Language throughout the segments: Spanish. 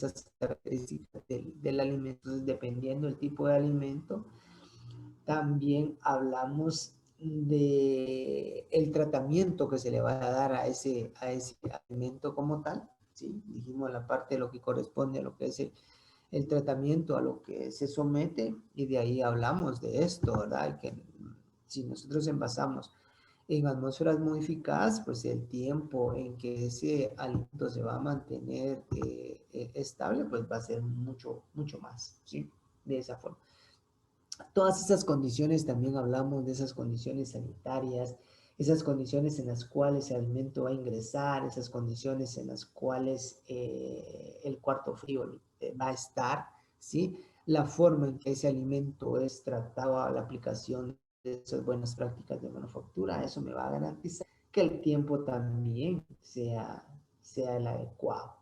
esas características del alimento. Entonces, dependiendo del tipo de alimento, también hablamos de el tratamiento que se le va a dar a ese alimento como tal, ¿sí? Dijimos la parte de lo que corresponde a lo que es el tratamiento, a lo que se somete, y de ahí hablamos de esto, ¿verdad? Que si nosotros envasamos en atmósferas modificadas, pues el tiempo en que ese alimento se va a mantener estable, pues va a ser mucho, mucho más, ¿sí? De esa forma. Todas esas condiciones, también hablamos de esas condiciones sanitarias, esas condiciones en las cuales el alimento va a ingresar, esas condiciones en las cuales el cuarto frío va a estar, ¿sí? La forma en que ese alimento es tratado, la aplicación de esas buenas prácticas de manufactura, eso me va a garantizar que el tiempo también sea el adecuado.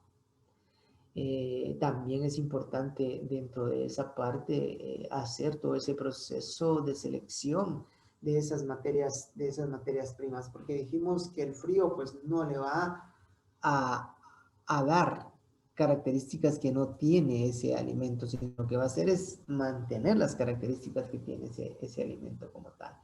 También es importante dentro de esa parte hacer todo ese proceso de selección de esas materias primas, porque dijimos que el frío pues no le va a dar características que no tiene ese alimento, sino lo que va a hacer es mantener las características que tiene ese alimento como tal.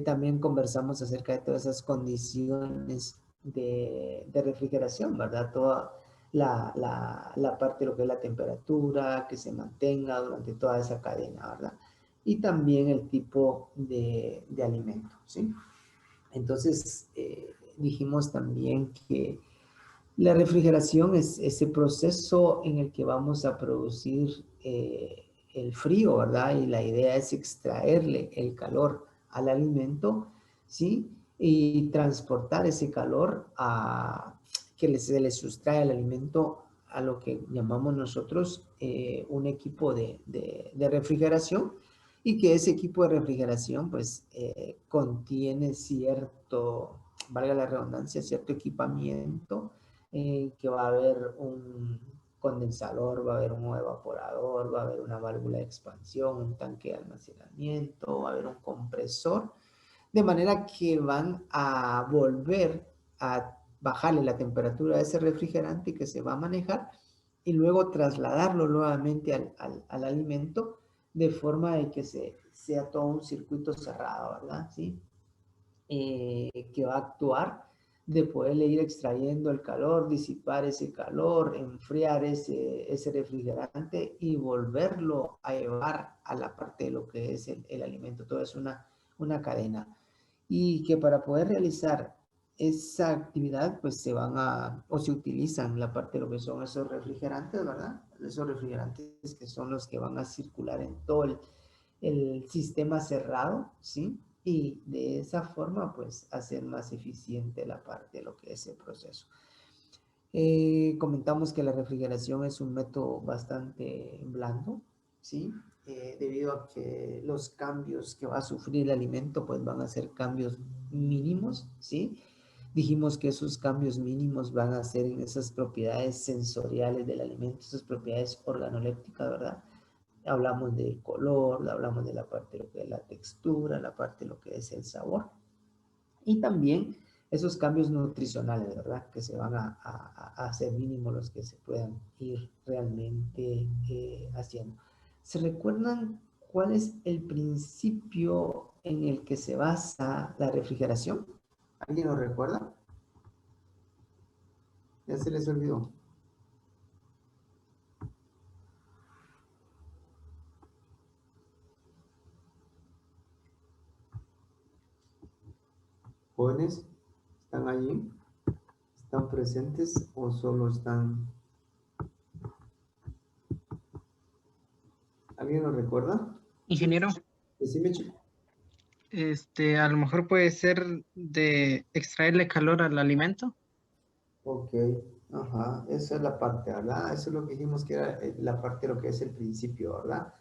También conversamos acerca de todas esas condiciones de refrigeración, ¿verdad? Toda la parte de lo que es la temperatura, que se mantenga durante toda esa cadena, ¿verdad? Y también el tipo de alimento, ¿sí? Entonces, dijimos también que la refrigeración es ese proceso en el que vamos a producir el frío, ¿verdad? Y la idea es extraerle el calor al alimento, ¿sí? Y transportar ese calor que se le sustrae al alimento a lo que llamamos nosotros un equipo de refrigeración, y que ese equipo de refrigeración pues contiene cierto, valga la redundancia, cierto equipamiento, que va a haber un condensador, va a haber un evaporador, va a haber una válvula de expansión, un tanque de almacenamiento, va a haber un compresor, de manera que van a volver a bajarle la temperatura a ese refrigerante que se va a manejar y luego trasladarlo nuevamente al alimento, de forma de que sea todo un circuito cerrado, ¿verdad? ¿Sí? Que va a actuar de poderle ir extrayendo el calor, disipar ese calor, enfriar ese refrigerante y volverlo a llevar a la parte de lo que es el alimento. Todo es una cadena. Y que para poder realizar esa actividad, pues se utilizan la parte de lo que son esos refrigerantes, ¿verdad? Esos refrigerantes que son los que van a circular en todo el sistema cerrado, ¿sí? Y de esa forma, pues, hacer más eficiente la parte de lo que es el proceso. Comentamos que la refrigeración es un método bastante blando, ¿sí? Debido a que los cambios que va a sufrir el alimento, pues, van a ser cambios mínimos, ¿sí? Dijimos que esos cambios mínimos van a ser en esas propiedades sensoriales del alimento, esas propiedades organolépticas, ¿verdad? Hablamos del color, hablamos de la parte de lo que es la textura, la parte de lo que es el sabor. Y también esos cambios nutricionales, ¿verdad? Que se van a hacer mínimos los que se puedan ir realmente haciendo. ¿Se recuerdan cuál es el principio en el que se basa la refrigeración? ¿Alguien lo recuerda? Ya se les olvidó. ¿Jóvenes están allí? ¿Están presentes o solo están? ¿Alguien lo recuerda? Ingeniero, Decime, chico. a lo mejor puede ser de extraerle calor al alimento. Ok, ajá, esa es la parte, ¿verdad? Eso es lo que dijimos que era la parte de lo que es el principio, ¿verdad?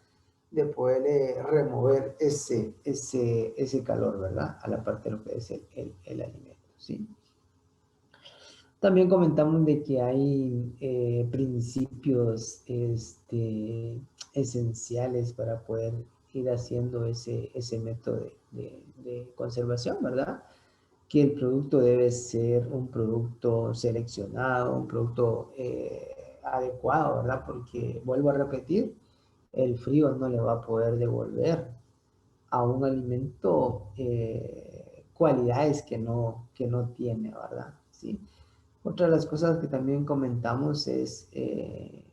De poder remover ese calor, ¿verdad? A la parte de lo que es el alimento, ¿sí? También comentamos de que hay principios esenciales para poder ir haciendo ese método de conservación, ¿verdad? Que el producto debe ser un producto seleccionado, un producto adecuado, ¿verdad? Porque, vuelvo a repetir, el frío no le va a poder devolver a un alimento cualidades que no tiene, ¿verdad? ¿Sí? Otra de las cosas que también comentamos es que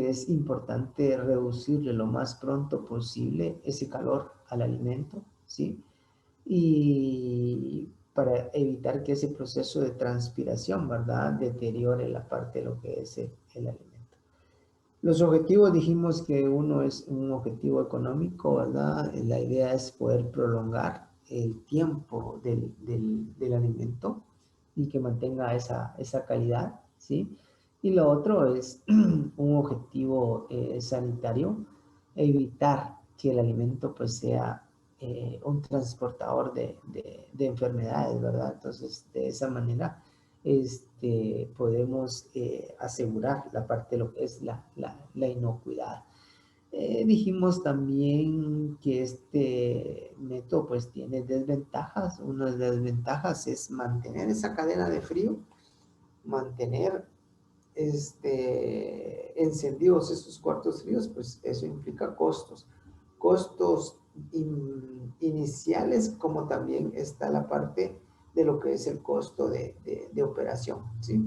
es importante reducirle lo más pronto posible ese calor al alimento, ¿sí? Y para evitar que ese proceso de transpiración, ¿verdad?, deteriore la parte de lo que es el alimento. Los objetivos, dijimos que uno es un objetivo económico, ¿verdad? La idea es poder prolongar el tiempo del alimento y que mantenga esa calidad, ¿sí? Y lo otro es un objetivo sanitario, evitar que el alimento pues sea un transportador de enfermedades, ¿verdad? Entonces, de esa manera podemos asegurar la parte de lo que es la inocuidad. Dijimos también que este método pues tiene desventajas. Una de las desventajas es mantener esa cadena de frío, mantener encendidos esos cuartos fríos, pues eso implica costos. Costos iniciales, como también está la parte de lo que es el costo de operación, ¿sí?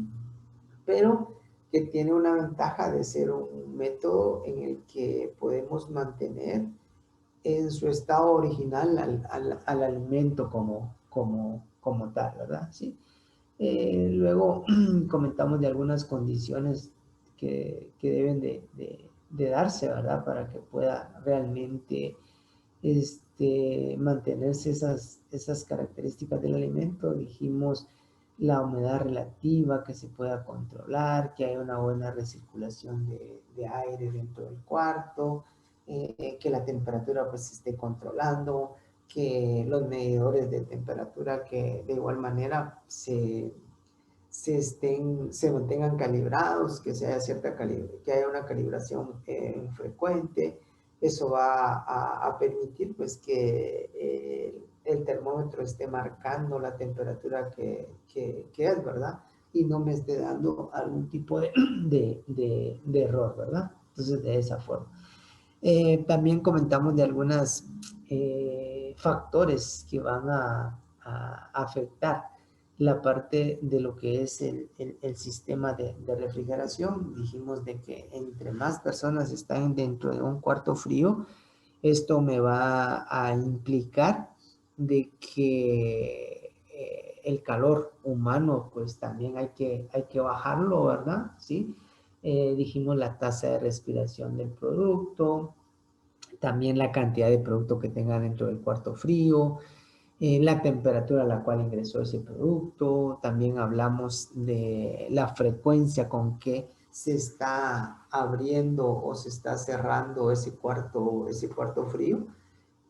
Pero que tiene una ventaja de ser un método en el que podemos mantener en su estado original al alimento como tal, ¿verdad? ¿Sí? Luego comentamos de algunas condiciones que deben de darse, ¿verdad? Para que pueda realmente mantenerse esas características del alimento. Dijimos la humedad relativa, que se pueda controlar, que haya una buena recirculación de aire dentro del cuarto, que la temperatura pues se esté controlando, que los medidores de temperatura que de igual manera se mantengan calibrados, que que haya una calibración frecuente. Eso va a permitir pues que el termómetro esté marcando la temperatura que es, ¿verdad? Y no me esté dando algún tipo de error, ¿verdad? Entonces, de esa forma. También comentamos de algunos factores que van a afectar la parte de lo que es el sistema de refrigeración. Dijimos de que entre más personas están dentro de un cuarto frío, esto me va a implicar de que el calor humano, pues también hay que bajarlo, ¿verdad? ¿Sí? Dijimos la tasa de respiración del producto, también la cantidad de producto que tenga dentro del cuarto frío, la temperatura a la cual ingresó ese producto. También hablamos de la frecuencia con que se está abriendo o se está cerrando ese cuarto frío,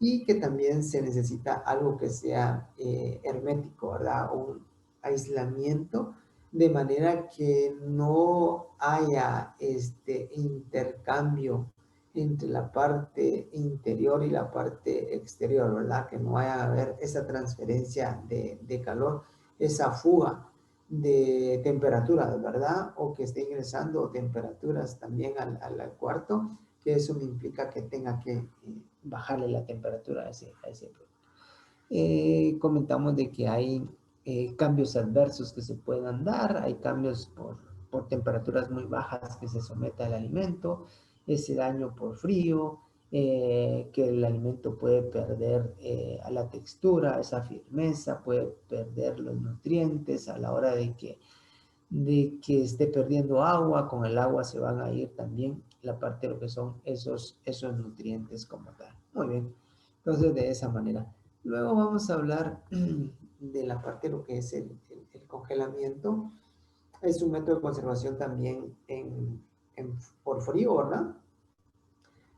y que también se necesita algo que sea hermético, ¿verdad? Un aislamiento, de manera que no haya este intercambio entre la parte interior y la parte exterior, ¿verdad? Que no vaya a haber esa transferencia de calor, esa fuga de temperaturas, ¿verdad? O que esté ingresando temperaturas también al cuarto, que eso me implica que tenga que bajarle la temperatura a ese producto. Comentamos de que hay cambios adversos que se puedan dar, hay cambios por temperaturas muy bajas que se someta al alimento, ese daño por frío, que el alimento puede perder a la textura, esa firmeza, puede perder los nutrientes a la hora de que esté perdiendo agua. Con el agua se van a ir también la parte de lo que son esos nutrientes como tal. Muy bien, entonces de esa manera. Luego vamos a hablar de la parte de lo que es el congelamiento. Es un método de conservación también por frío, ¿verdad?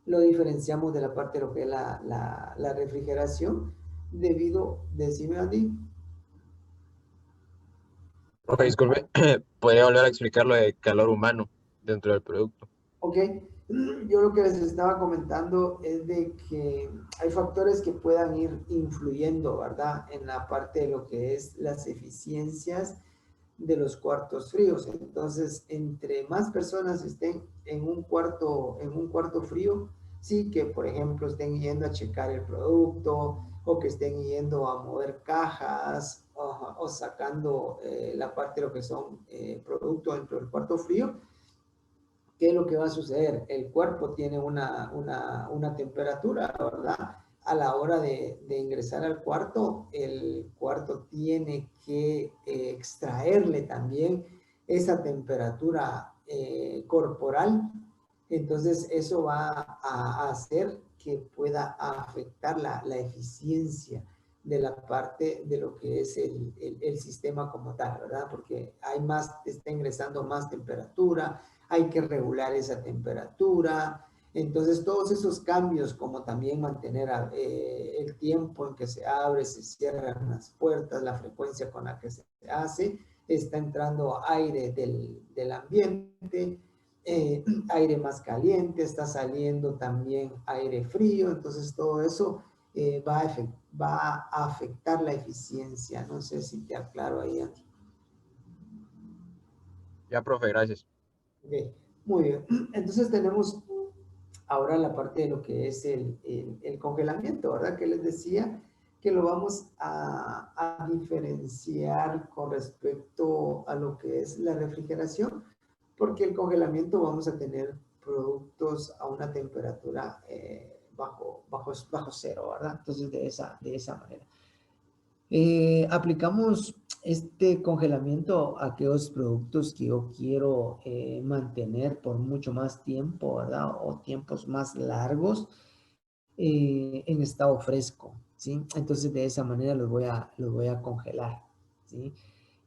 Lo diferenciamos de la parte de lo que es la refrigeración debido, decime Andy. Ok, disculpe, ¿podría volver a explicar lo de calor humano dentro del producto? Ok, yo lo que les estaba comentando es de que hay factores que puedan ir influyendo, ¿verdad? En la parte de lo que es las eficiencias de los cuartos fríos. Entonces, entre más personas estén en un cuarto frío, sí que, por ejemplo, estén yendo a checar el producto o que estén yendo a mover cajas o sacando la parte de lo que son productos dentro del cuarto frío, ¿qué es lo que va a suceder? El cuerpo tiene una temperatura, ¿verdad? A la hora de ingresar al cuarto, el cuarto tiene que extraerle también esa temperatura corporal. Entonces, eso va a hacer que pueda afectar la eficiencia de la parte de lo que es el sistema como tal, ¿verdad? Porque hay más, está ingresando más temperatura, hay que regular esa temperatura. Entonces, todos esos cambios, como también mantener el tiempo en que se abre, se cierran las puertas, la frecuencia con la que se hace, está entrando aire del ambiente, aire más caliente, está saliendo también aire frío, entonces todo eso va a afectar la eficiencia. No sé si te aclaro ahí, Andy. Ya, profe, gracias. Okay. Muy bien. Entonces tenemos ahora la parte de lo que es el congelamiento, ¿verdad? Que les decía que lo vamos a diferenciar con respecto a lo que es la refrigeración, porque el congelamiento vamos a tener productos a una temperatura bajo cero, ¿verdad? Entonces de esa manera. Aplicamos este congelamiento a aquellos productos que yo quiero mantener por mucho más tiempo, ¿verdad? O tiempos más largos en estado fresco, ¿sí? Entonces de esa manera los voy a congelar, ¿sí?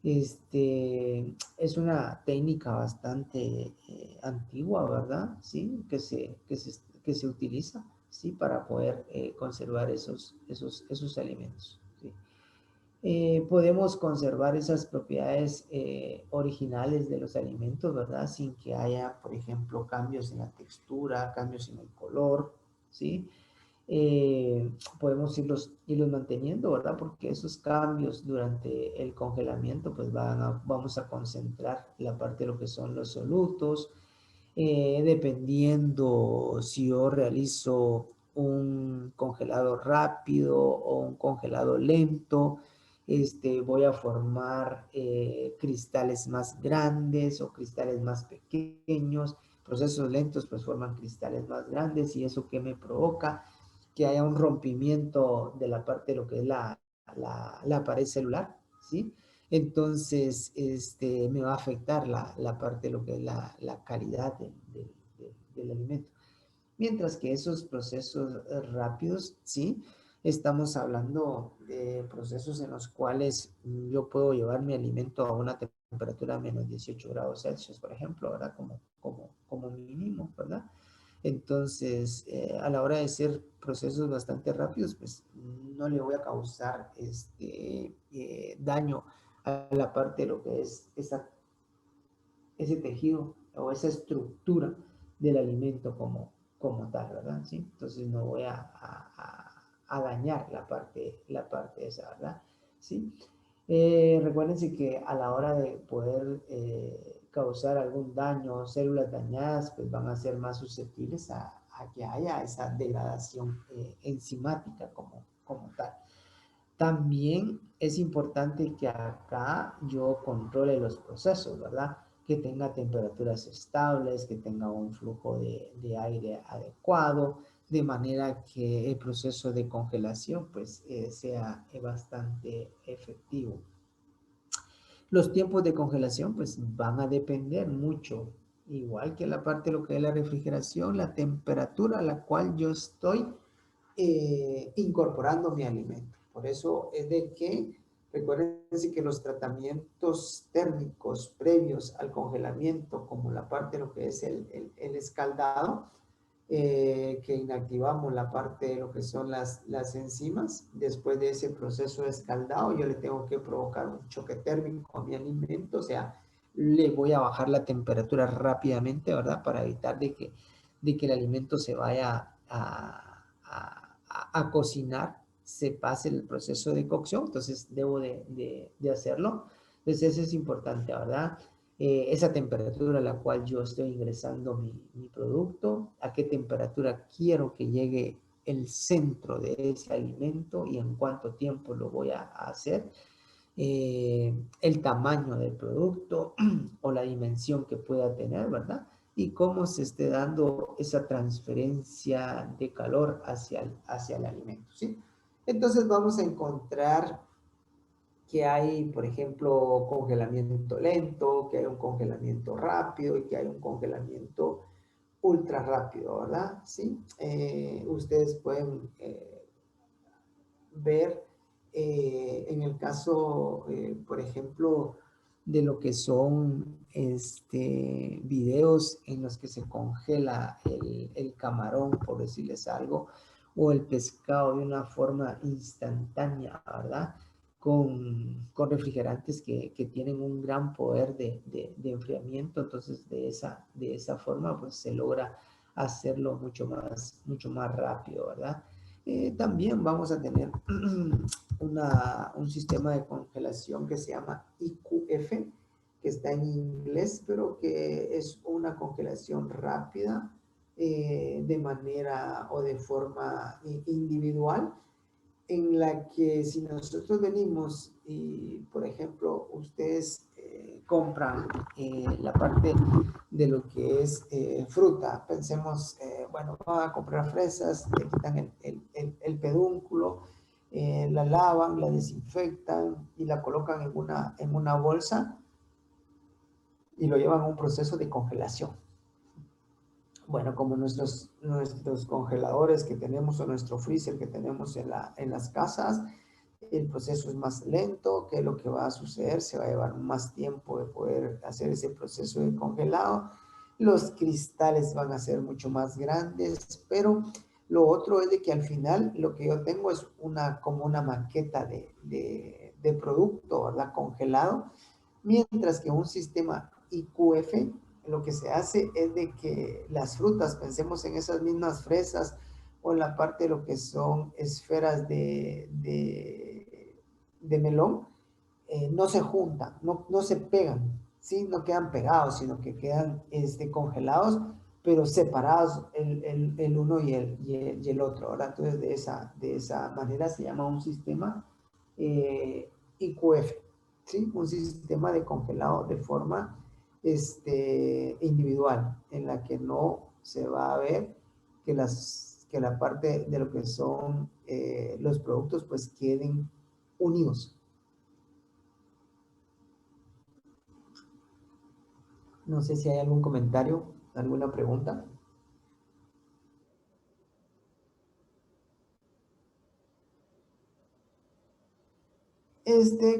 Es una técnica bastante antigua, ¿verdad? Sí, que se utiliza, ¿sí? Para poder conservar esos alimentos, ¿sí? Podemos conservar esas propiedades originales de los alimentos, ¿verdad? Sin que haya, por ejemplo, cambios en la textura, cambios en el color, ¿sí? Podemos irlos manteniendo, ¿verdad? Porque esos cambios durante el congelamiento, pues vamos a concentrar la parte de lo que son los solutos, dependiendo si yo realizo un congelado rápido o un congelado lento, voy a formar cristales más grandes o cristales más pequeños. Procesos lentos pues forman cristales más grandes y eso que me provoca que haya un rompimiento de la parte de lo que es la pared celular, ¿sí? Entonces, me va a afectar la parte de lo que es la calidad del alimento. Mientras que esos procesos rápidos, sí, estamos hablando de procesos en los cuales yo puedo llevar mi alimento a una temperatura menos 18 grados Celsius, por ejemplo, ¿verdad? Como mínimo, ¿verdad? Entonces, a la hora de ser procesos bastante rápidos, pues no le voy a causar daño a la parte de lo que es ese tejido o esa estructura del alimento como tal, ¿verdad? ¿Sí? Entonces no voy a dañar la parte esa, ¿verdad? ¿Sí? Recuérdense que a la hora de poder causar algún daño, células dañadas, pues van a ser más susceptibles a que haya esa degradación enzimática como tal. También es importante que acá yo controle los procesos, ¿verdad? Que tenga temperaturas estables, que tenga un flujo de aire adecuado, de manera que el proceso de congelación pues sea bastante efectivo. Los tiempos de congelación pues van a depender mucho, igual que la parte de lo que es la refrigeración, la temperatura a la cual yo estoy incorporando mi alimento. Por eso es de que recuérdense que los tratamientos térmicos previos al congelamiento, como la parte de lo que es el escaldado, que inactivamos la parte de lo que son las enzimas. Después de ese proceso de escaldado, yo le tengo que provocar un choque térmico a mi alimento, o sea, le voy a bajar la temperatura rápidamente, ¿verdad? Para evitar de que el alimento se vaya a cocinar, se pase el proceso de cocción, entonces debo de hacerlo Entonces eso es importante, ¿verdad? Esa temperatura a la cual yo estoy ingresando mi producto, a qué temperatura quiero que llegue el centro de ese alimento y en cuánto tiempo lo voy a hacer, el tamaño del producto o la dimensión que pueda tener, ¿verdad? Y cómo se esté dando esa transferencia de calor hacia el alimento, ¿sí? Entonces vamos a encontrar que hay, por ejemplo, congelamiento lento, que hay un congelamiento rápido y que hay un congelamiento ultra rápido, ¿verdad? ¿Sí? Ustedes pueden ver en el caso, por ejemplo, de lo que son videos en los que se congela el camarón, por decirles algo, o el pescado de una forma instantánea, ¿verdad? Con refrigerantes que tienen un gran poder de enfriamiento, entonces de esa forma pues se logra hacerlo mucho más rápido, ¿verdad? También vamos a tener un sistema de congelación que se llama IQF, que está en inglés, pero que es una congelación rápida de manera o de forma individual, en la que si nosotros venimos y, por ejemplo, ustedes compran la parte de lo que es fruta, pensemos, bueno, van a comprar fresas, le quitan el pedúnculo, la lavan, la desinfectan y la colocan en una bolsa y lo llevan a un proceso de congelación. Bueno, como nuestros congeladores que tenemos o nuestro freezer que tenemos en las casas, el proceso es más lento. ¿Qué es lo que va a suceder? Se va a llevar más tiempo de poder hacer ese proceso de congelado. Los cristales van a ser mucho más grandes, pero lo otro es de que al final lo que yo tengo es como una maqueta de producto, ¿verdad? Congelado, mientras que un sistema IQF lo que se hace es de que las frutas, pensemos en esas mismas fresas o en la parte de lo que son esferas de melón, no se juntan, no se pegan, ¿sí? No quedan pegados, sino que quedan congelados, pero separados el uno y el otro, ¿verdad? Entonces de esa manera se llama un sistema IQF, ¿sí? Un sistema de congelado de forma individual, en la que no se va a ver que la parte de lo que son los productos pues queden unidos. No sé si hay algún comentario, alguna pregunta.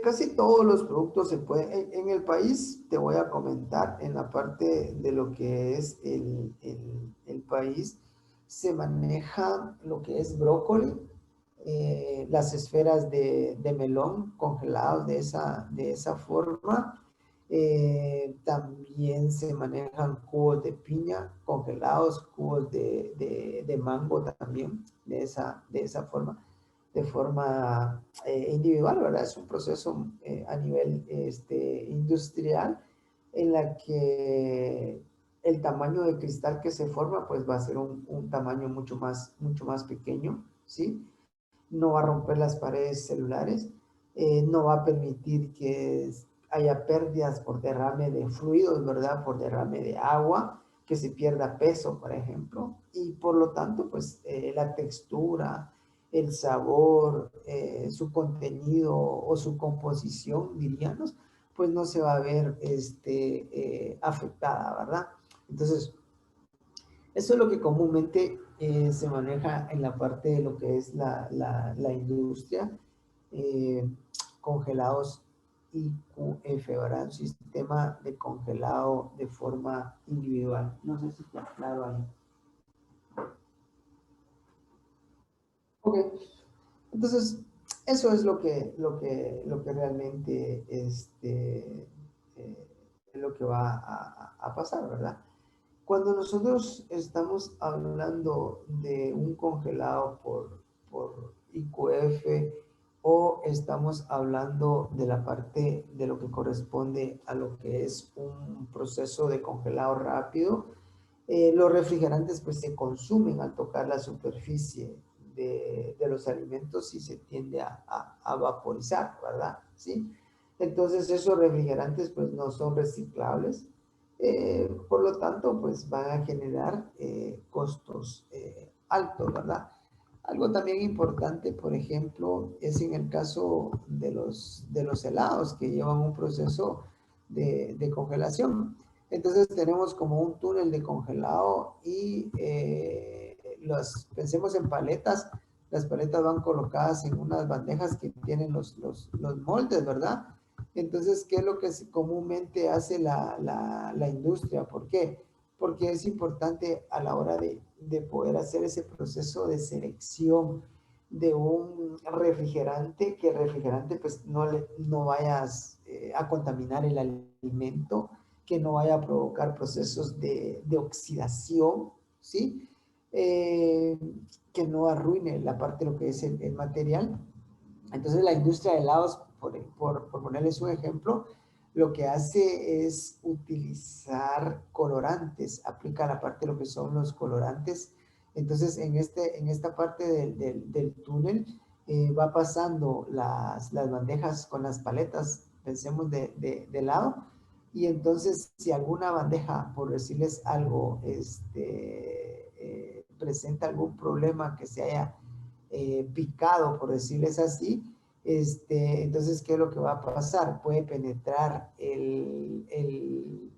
Casi todos los productos se pueden, en el país, te voy a comentar, en la parte de lo que es el país, se maneja lo que es brócoli, las esferas de melón congelados de esa forma. También se manejan cubos de piña congelados, cubos de mango también de esa forma, de forma individual, ¿verdad? Es un proceso a nivel industrial en la que el tamaño de cristal que se forma pues va a ser un tamaño mucho más pequeño, ¿sí? No va a romper las paredes celulares, no va a permitir que haya pérdidas por derrame de fluidos, ¿verdad? Por derrame de agua, que se pierda peso, por ejemplo, y por lo tanto, pues la textura, el sabor, su contenido o su composición, diríamos, pues no se va a ver afectada, ¿verdad? Entonces, eso es lo que comúnmente se maneja en la parte de lo que es la industria, eh, congelados IQF, ¿verdad? Un sistema de congelado de forma individual. No sé si está claro ahí. Ok, entonces eso es lo que realmente es lo que va a pasar, ¿verdad? Cuando nosotros estamos hablando de un congelado por IQF o estamos hablando de la parte de lo que corresponde a lo que es un proceso de congelado rápido. Los refrigerantes pues se consumen al tocar la superficie de los alimentos y se tiende a vaporizar, ¿verdad? ¿Sí? Entonces esos refrigerantes pues no son reciclables, por lo tanto pues van a generar costos altos, ¿verdad? Algo también importante, por ejemplo, es en el caso de los helados que llevan un proceso de congelación. Entonces tenemos como un túnel de congelado y pensemos en paletas. Las paletas van colocadas en unas bandejas que tienen los moldes, ¿verdad? Entonces, ¿qué es lo que comúnmente hace la industria? ¿Por qué? Porque es importante a la hora de poder hacer ese proceso de selección de un refrigerante, que el refrigerante pues no vayas a contaminar el alimento, que no vaya a provocar procesos de oxidación, ¿sí? Que no arruine la parte de lo que es el material. Entonces la industria de helados, por ponerles un ejemplo, lo que hace es utilizar colorantes, aplica la parte de lo que son los colorantes. Entonces en esta parte del túnel va pasando las bandejas con las paletas, pensemos de lado, y entonces si alguna bandeja, por decirles algo, presenta algún problema que se haya picado, por decirles así, entonces, ¿qué es lo que va a pasar? Puede penetrar el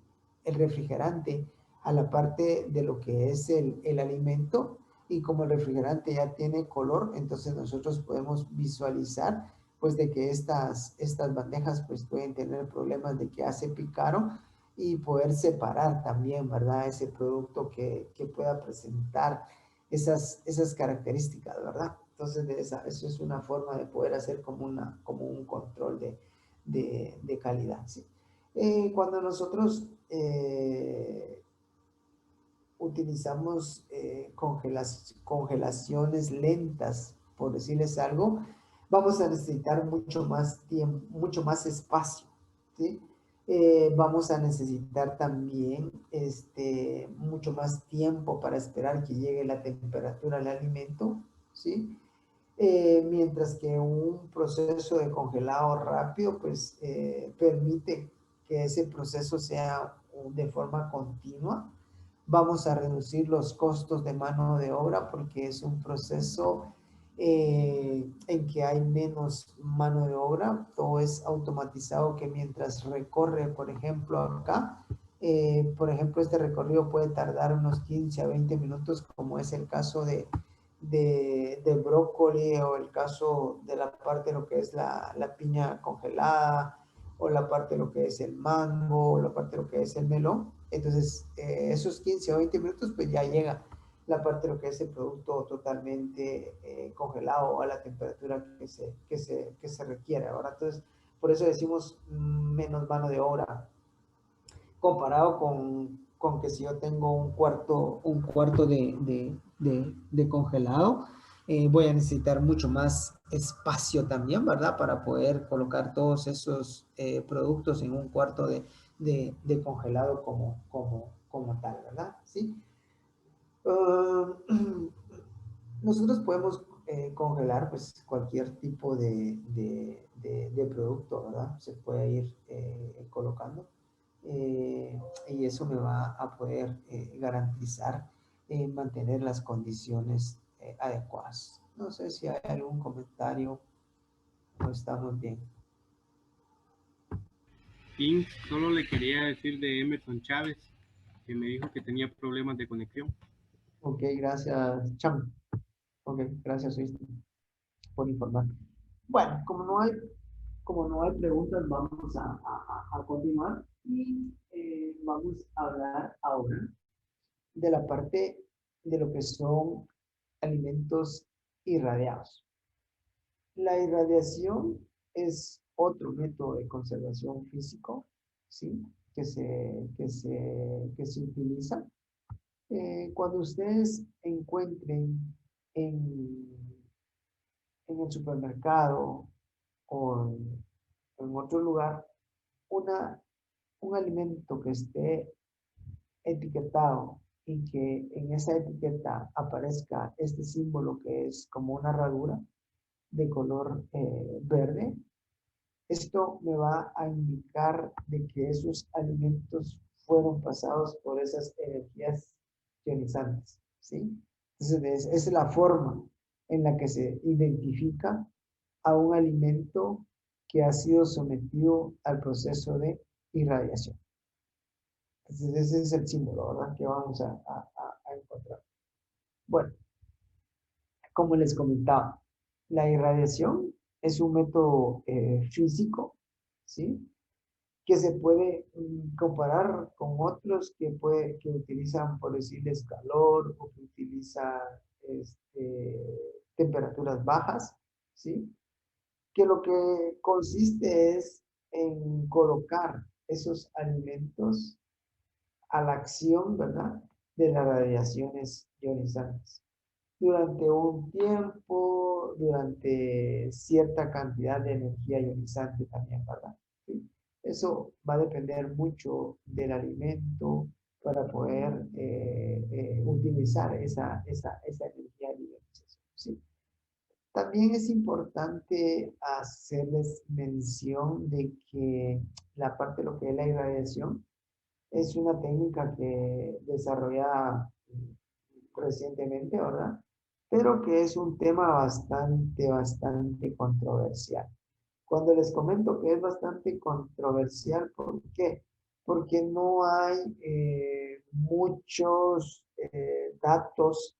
refrigerante a la parte de lo que es el alimento, y como el refrigerante ya tiene color, entonces nosotros podemos visualizar pues de que estas bandejas pues pueden tener problemas de que ya se picaron, y poder separar también, ¿verdad? Ese producto que pueda presentar esas características, ¿verdad? Entonces, eso es una forma de poder hacer como un control de calidad, ¿sí? Cuando nosotros utilizamos congelaciones lentas, por decirles algo, vamos a necesitar mucho más tiempo, mucho más espacio, ¿sí? Vamos a necesitar también mucho más tiempo para esperar que llegue la temperatura al alimento, ¿sí? Mientras que un proceso de congelado rápido, pues permite que ese proceso sea de forma continua. Vamos a reducir los costos de mano de obra porque es un proceso en que hay menos mano de obra. Todo es automatizado, que mientras recorre, por ejemplo, acá, por ejemplo, este recorrido puede tardar unos 15 a 20 minutos, como es el caso de brócoli, o el caso de la parte de lo que es la piña congelada, o la parte de lo que es el mango, o la parte de lo que es el melón. Entonces, esos 15 o 20 minutos, pues ya llega la parte de lo que es el producto totalmente congelado a la temperatura que se requiere. Ahora, entonces, por eso decimos menos mano de obra comparado con que si yo tengo un cuarto de congelado, voy a necesitar mucho más espacio también, ¿verdad? Para poder colocar todos esos productos en un cuarto de congelado como tal, ¿verdad? ¿Sí? Uh, nosotros podemos congelar pues cualquier tipo de producto, ¿verdad? Se puede ir colocando, y eso me va a poder garantizar mantener las condiciones adecuadas. No sé si hay algún comentario o estamos bien. Y solo le quería decir de Emerson Chávez, que me dijo que tenía problemas de conexión. Ok, gracias, Cham. Ok, gracias, Luis, por informar. Bueno, como no hay preguntas, vamos a continuar, y vamos a hablar ahora de la parte de lo que son alimentos irradiados. La irradiación es otro método de conservación físico, ¿sí? Que se utiliza. Cuando ustedes encuentren en el supermercado o en otro lugar, un alimento que esté etiquetado y que en esa etiqueta aparezca este símbolo que es como una herradura de color verde, esto me va a indicar de que esos alimentos fueron pasados por esas energías ionizantes, ¿sí? Entonces, esa es la forma en la que se identifica a un alimento que ha sido sometido al proceso de irradiación. Entonces, ese es el símbolo, ¿verdad? Que vamos a encontrar. Bueno, como les comentaba, la irradiación es un método físico, ¿sí? Que se puede comparar con otros que utilizan, por decirles, calor o que utilizan temperaturas bajas, ¿sí? Que lo que consiste es en colocar esos alimentos a la acción, ¿verdad?, de las radiaciones ionizantes. Durante un tiempo, durante cierta cantidad de energía ionizante también, ¿verdad? ¿Sí? Eso va a depender mucho del alimento para poder utilizar esa energía de ionización, ¿sí? También es importante hacerles mención de que la parte de lo que es la irradiación es una técnica que desarrollada recientemente, ¿verdad? Pero que es un tema bastante controversial. Cuando les comento que es bastante controversial, ¿por qué? Porque no hay muchos datos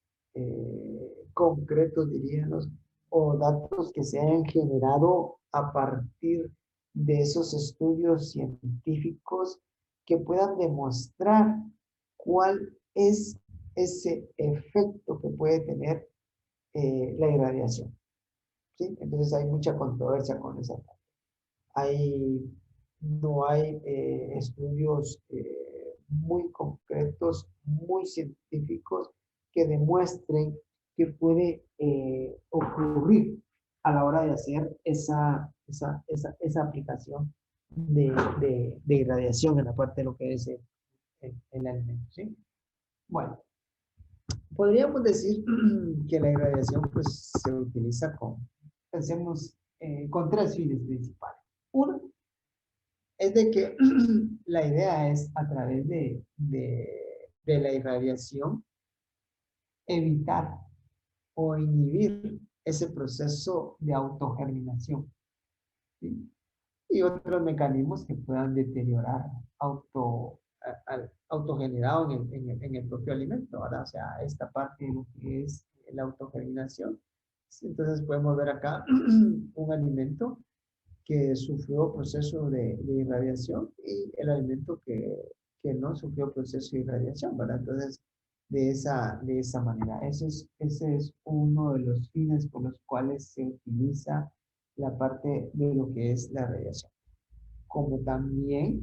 concretos, diríamos, o datos que se hayan generado a partir de esos estudios científicos que puedan demostrar cuál es ese efecto que puede tener la irradiación, ¿sí? Entonces hay mucha controversia con esa parte. No hay estudios muy concretos, muy científicos que demuestren que puede ocurrir a la hora de hacer esa aplicación de irradiación en la parte de lo que es el alimento, ¿sí? Bueno, podríamos decir que la irradiación pues se utiliza pensemos, con tres fines principales. Uno es de que la idea es a través de la irradiación evitar o inhibir ese proceso de autogerminación, ¿sí? Y otros mecanismos que puedan deteriorar autogenerado en el propio alimento, ¿verdad? O sea, esta parte de lo que es la autogerminación. Entonces podemos ver acá un alimento que sufrió proceso de irradiación y el alimento que no sufrió proceso de irradiación, ¿verdad? Entonces, de esa manera, ese es uno de los fines por los cuales se utiliza la parte de lo que es la radiación. Como también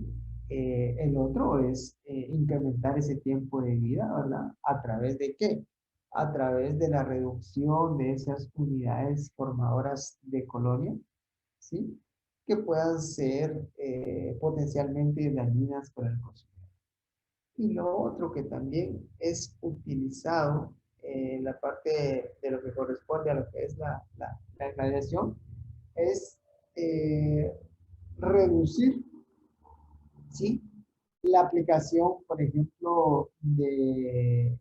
el otro es incrementar ese tiempo de vida, ¿verdad? ¿A través de qué? A través de la reducción de esas unidades formadoras de colonia, ¿sí? Que puedan ser potencialmente dañinas para el consumidor. Y lo otro que también es utilizado en la parte de lo que corresponde a lo que es la irradiación es reducir, ¿sí?, la aplicación, por ejemplo, de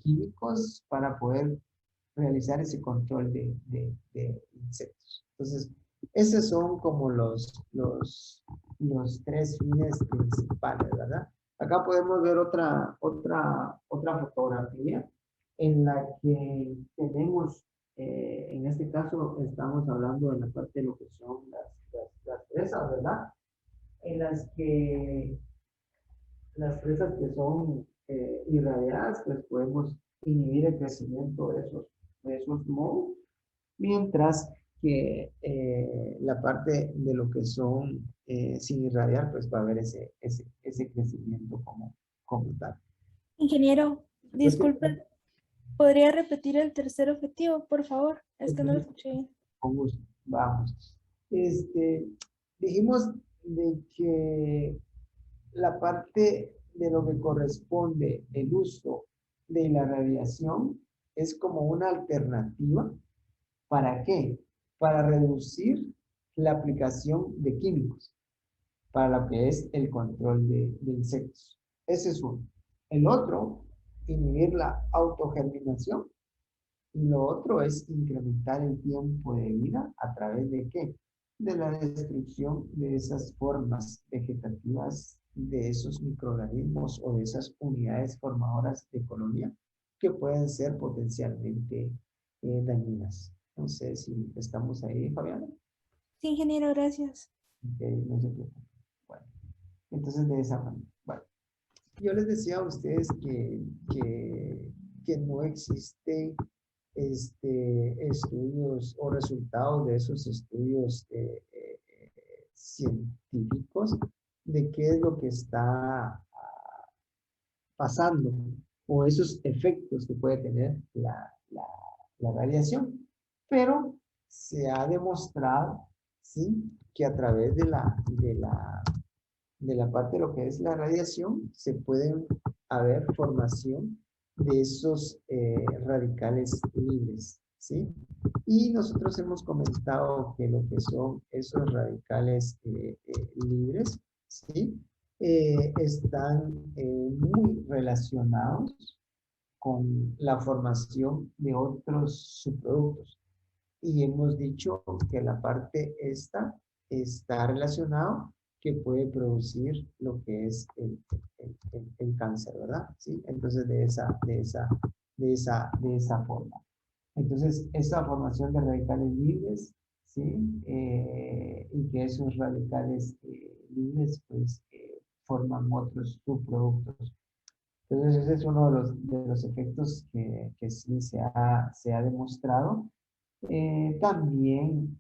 químicos para poder realizar ese control de insectos. Entonces, esos son como los tres fines principales, ¿verdad? Acá podemos ver otra fotografía en la que tenemos, en este caso estamos hablando de la parte de lo que son las fresas, ¿verdad? En las fresas que son irradiadas, pues podemos inhibir el crecimiento de esos mohos, mientras que la parte de lo que son sin irradiar, pues va a haber ese crecimiento como tal. Ingeniero, Entonces, disculpe, ¿podría repetir el tercer objetivo, por favor? Es que no lo escuché bien. con gusto, vamos. dijimos de que la parte de lo que corresponde el uso de la radiación es como una alternativa. ¿Para qué? Para reducir la aplicación de químicos para lo que es el control de insectos. Ese es uno. El otro, inhibir la autogerminación. Y lo otro es incrementar el tiempo de vida a través de ¿qué? De la destrucción de esas formas vegetativas, de esos microorganismos o de esas unidades formadoras de colonia que pueden ser potencialmente dañinas. No sé si estamos ahí, Fabiana. Sí, ingeniero, gracias. Ok, no se preocupe. Bueno, entonces de esa manera. Bueno, yo les decía a ustedes que no existe estudios o resultados de esos estudios científicos de qué es lo que está pasando o esos efectos que puede tener la radiación. Pero se ha demostrado, ¿sí?, que a través de la parte de lo que es la radiación se pueden haber formación de esos radicales libres, ¿sí? Y nosotros hemos comentado que lo que son esos radicales libres, ¿sí? Están muy relacionados con la formación de otros subproductos. Y hemos dicho que la parte esta está relacionado que puede producir lo que es el cáncer, ¿verdad? ¿Sí? Entonces, de esa forma. Entonces, esta formación de radicales libres, ¿sí? Y que esos radicales libres, pues, forman otros subproductos. Entonces, ese es uno de los efectos que sí se ha demostrado. También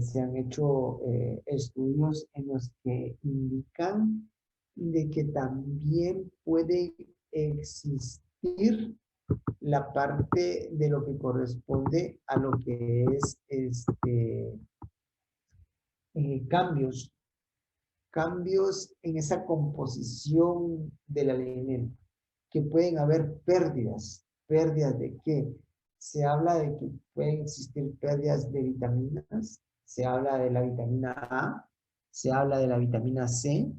se han hecho estudios en los que indican de que también puede existir la parte de lo que corresponde a lo que es cambios en esa composición del alimento, que pueden haber pérdidas. ¿Pérdidas de qué? Se habla de que pueden existir pérdidas de vitaminas, se habla de la vitamina A, se habla de la vitamina C,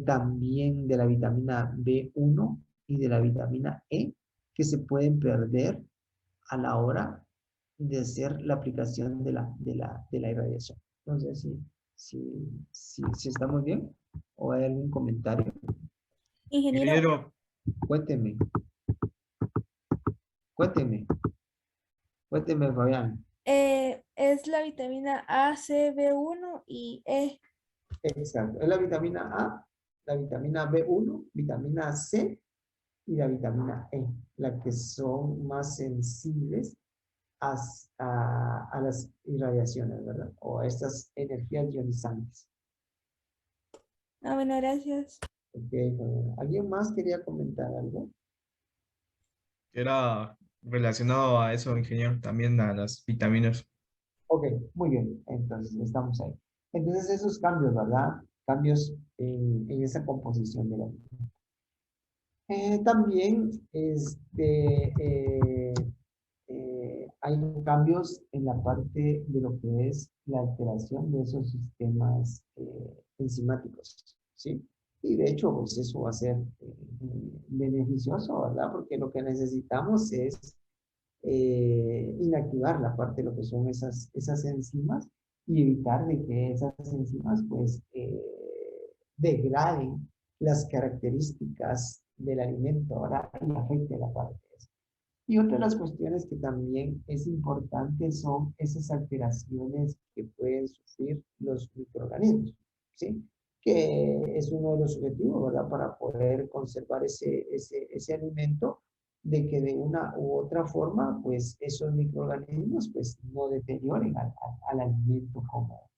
también de la vitamina B1 y de la vitamina E, que se pueden perder a la hora de hacer la aplicación de la irradiación. Entonces, si estamos bien, o hay algún comentario. Ingeniero, Ingeniero, Cuénteme, cuénteme, cuénteme, Fabián. es la vitamina A, C, B1 y E. Exacto. Es la vitamina A, la vitamina B1, vitamina C y la vitamina E, las que son más sensibles a las irradiaciones, ¿verdad? O a estas energías ionizantes. Ah, bueno, gracias. Ok, ¿alguien más quería comentar algo? era relacionado a eso, ingeniero, también a las vitaminas. Ok, muy bien, entonces estamos ahí. Entonces esos cambios, ¿verdad? Cambios en esa composición de la vida. También hay cambios en la parte de lo que es la alteración de esos sistemas enzimáticos, ¿sí? Y de hecho, pues eso va a ser beneficioso, ¿verdad? Porque lo que necesitamos es inactivar la parte de lo que son esas enzimas y evitar de que esas enzimas, pues, degraden las características del alimento, ¿verdad? Y afecte la parte de eso. Y otra de las cuestiones que también es importante son esas alteraciones que pueden sufrir los microorganismos, ¿sí? Que es uno de los objetivos, ¿verdad? Para poder conservar ese alimento, de que de una u otra forma, pues, esos microorganismos, pues, no deterioren al alimento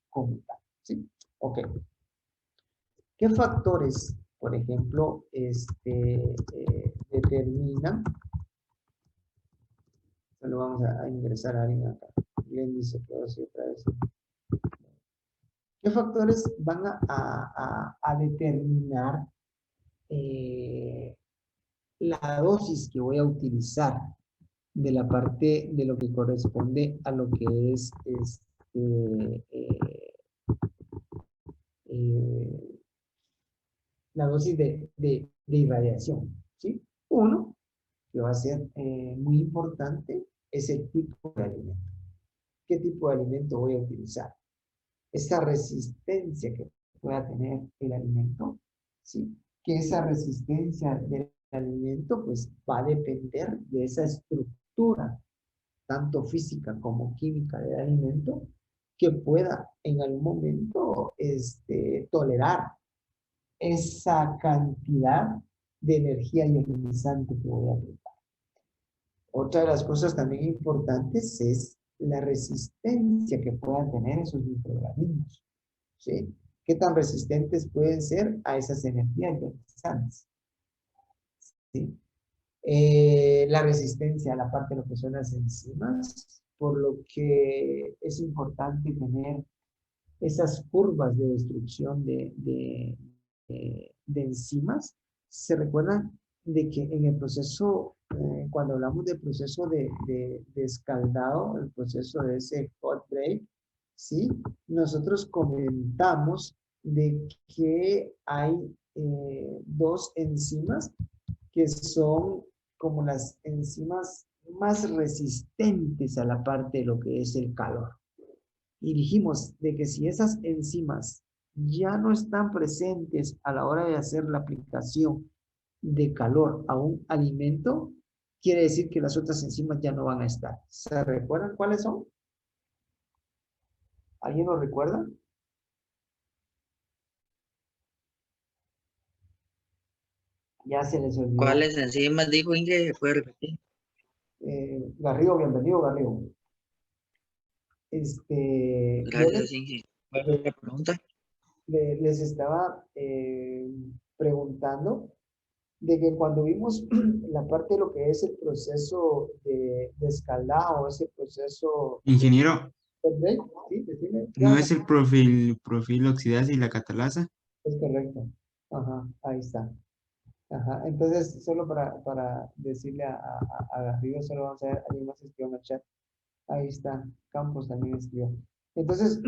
como tal, ¿sí? Ok. ¿Qué factores, por ejemplo, determinan? Solo vamos a ingresar a alguien acá. Bien, dice que así otra vez. ¿Qué factores van a determinar la dosis que voy a utilizar de la parte de lo que corresponde a lo que es la dosis de irradiación? ¿Sí? Uno, que va a ser muy importante, es el tipo de alimento. ¿Qué tipo de alimento voy a utilizar? Esa resistencia que pueda tener el alimento, ¿sí? Que esa resistencia del alimento pues va a depender de esa estructura, tanto física como química del alimento, que pueda en algún momento tolerar esa cantidad de energía ionizante que voy a aplicar. Otra de las cosas también importantes es la resistencia que puedan tener esos microorganismos, ¿sí? ¿Qué tan resistentes pueden ser a esas energías ionizantes? ¿Sí? La resistencia a la parte de lo que son las enzimas, por lo que es importante tener esas curvas de destrucción de enzimas. ¿Se recuerdan de que en el proceso, cuando hablamos del proceso de escaldado, el proceso de ese hot break, ¿sí? Nosotros comentamos de que hay dos enzimas que son como las enzimas más resistentes a la parte de lo que es el calor. Y dijimos de que si esas enzimas ya no están presentes a la hora de hacer la aplicación de calor a un alimento, quiere decir que las otras enzimas ya no van a estar. ¿Se recuerdan cuáles son? ¿Alguien lo recuerda? Ya se les olvidó. ¿Cuáles enzimas dijo Inge? ¿Puede repetir? Garrido, bienvenido, Garrido. Gracias, Inge. ¿Cuál es la pregunta? Les estaba preguntando de que cuando vimos la parte de lo que es el proceso de escaldado, ese proceso... Ingeniero, ¿Sí? Decime. ¿no es el profil oxidasa y la catalasa? Es correcto. Ajá, ahí está. Ajá, entonces solo para decirle a Garrido, solo vamos a ver, alguien más escribió en el chat. Ahí está, Campos también escribió. Entonces,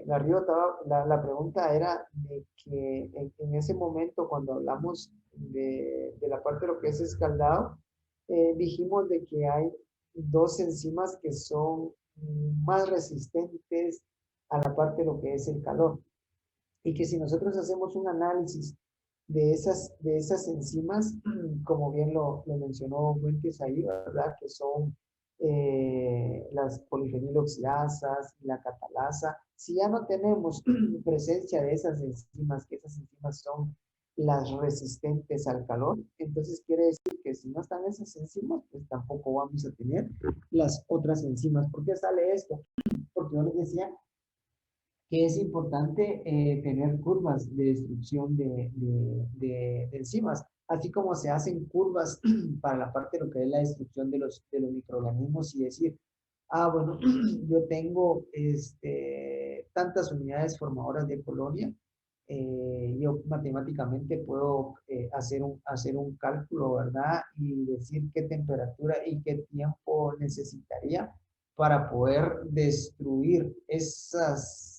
Garrido, la pregunta era de que en ese momento, cuando hablamos de la parte de lo que es escaldado, dijimos de que hay dos enzimas que son más resistentes a la parte de lo que es el calor. Y que si nosotros hacemos un análisis de esas enzimas, como bien lo mencionó Fuentes ahí, ¿verdad? Que son las polifeniloxidasas, la catalasa. Si ya no tenemos presencia de esas enzimas, que esas enzimas son las resistentes al calor, entonces quiere decir que si no están esas enzimas, pues tampoco vamos a tener las otras enzimas. ¿Por qué sale esto? Porque yo les decía que es importante tener curvas de destrucción de enzimas, así como se hacen curvas para la parte de lo que es la destrucción de los microorganismos y decir, bueno, yo tengo tantas unidades formadoras de colonia, yo matemáticamente puedo hacer un cálculo, ¿verdad? Y decir qué temperatura y qué tiempo necesitaría para poder destruir esos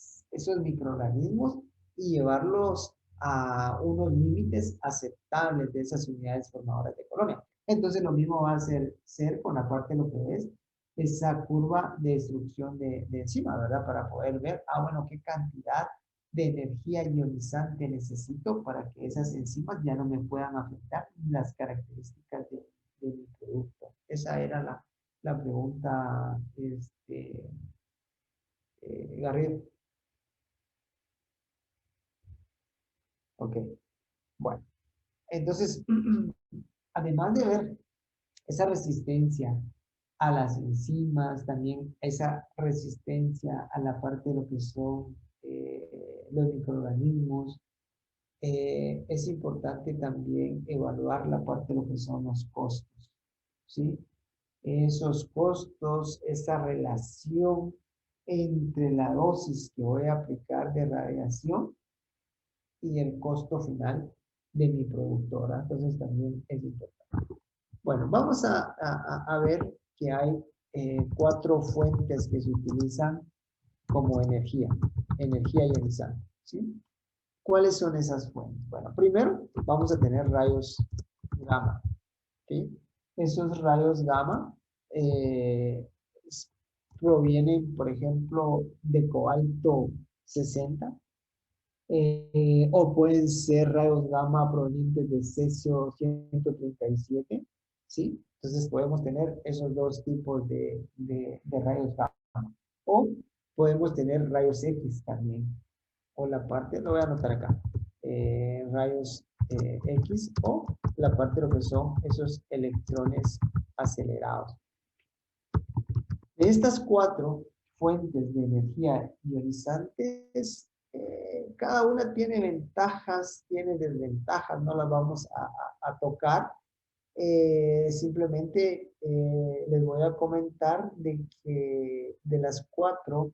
microorganismos y llevarlos a unos límites aceptables de esas unidades formadoras de colonia. Entonces lo mismo va a ser con la parte de lo que es esa curva de destrucción de enzima, ¿verdad? Para poder ver, bueno, qué cantidad de energía ionizante necesito para que esas enzimas ya no me puedan afectar las características de mi producto. Esa era la pregunta, Garrido. Ok, bueno. Entonces, además de ver esa resistencia a las enzimas, también esa resistencia a la parte de lo que son los microorganismos, es importante también evaluar la parte de lo que son los costos, ¿sí? Esos costos, esa relación entre la dosis que voy a aplicar de radiación y el costo final de mi productora. Entonces también es importante. Bueno, vamos a ver que hay 4 fuentes que se utilizan como energía ionizante, ¿sí? ¿Cuáles son esas fuentes? Bueno, primero vamos a tener rayos gamma, ¿sí? Esos rayos gamma provienen, por ejemplo, de cobalto 60, o pueden ser rayos gamma provenientes de cesio 137, ¿sí? Entonces podemos tener esos dos tipos de rayos gamma. O podemos tener rayos X también. O la parte, lo voy a anotar acá, rayos X, o la parte de lo que son esos electrones acelerados. De estas 4 fuentes de energía ionizantes, cada una tiene ventajas, tiene desventajas, no las vamos a tocar. Simplemente les voy a comentar de que de las 4,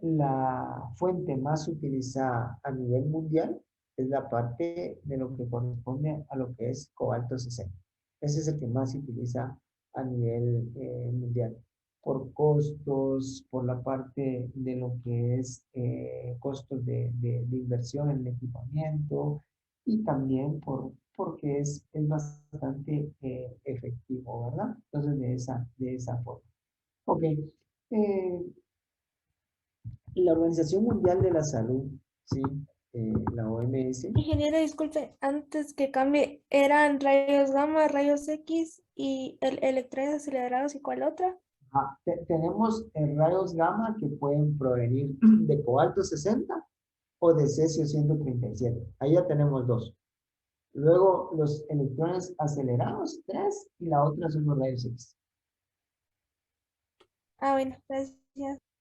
la fuente más utilizada a nivel mundial es la parte de lo que corresponde a lo que es cobalto 60. Ese es el que más se utiliza a nivel mundial. Por costos, por la parte de lo que es costos de inversión en el equipamiento y también porque es bastante efectivo, ¿verdad? Entonces, de esa forma. Ok. La Organización Mundial de la Salud, ¿sí? La OMS. Ingeniero, disculpe, antes que cambie, ¿eran rayos gamma, rayos X y electrones acelerados y cuál otra? Tenemos rayos gamma que pueden provenir de cobalto 60 o de cesio 137. Ahí ya tenemos 2. Luego los electrones acelerados, 3, y la otra son los rayos X. Bueno, gracias.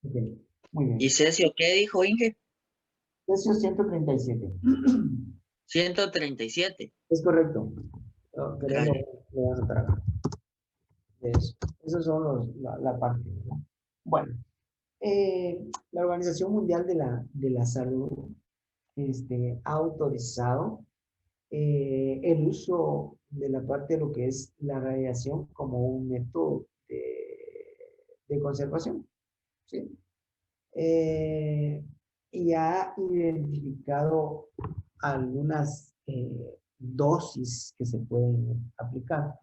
Okay. Muy bien. ¿Y cesio qué dijo Inge? Cesio 137. 137. Es correcto. Pero Gracias. lo voy a anotar acá. De eso. Esos son la parte, ¿verdad? Bueno, la Organización Mundial de la Salud ha autorizado el uso de la parte de lo que es la radiación como un método de conservación, ¿sí? Y ha identificado algunas dosis que se pueden aplicar.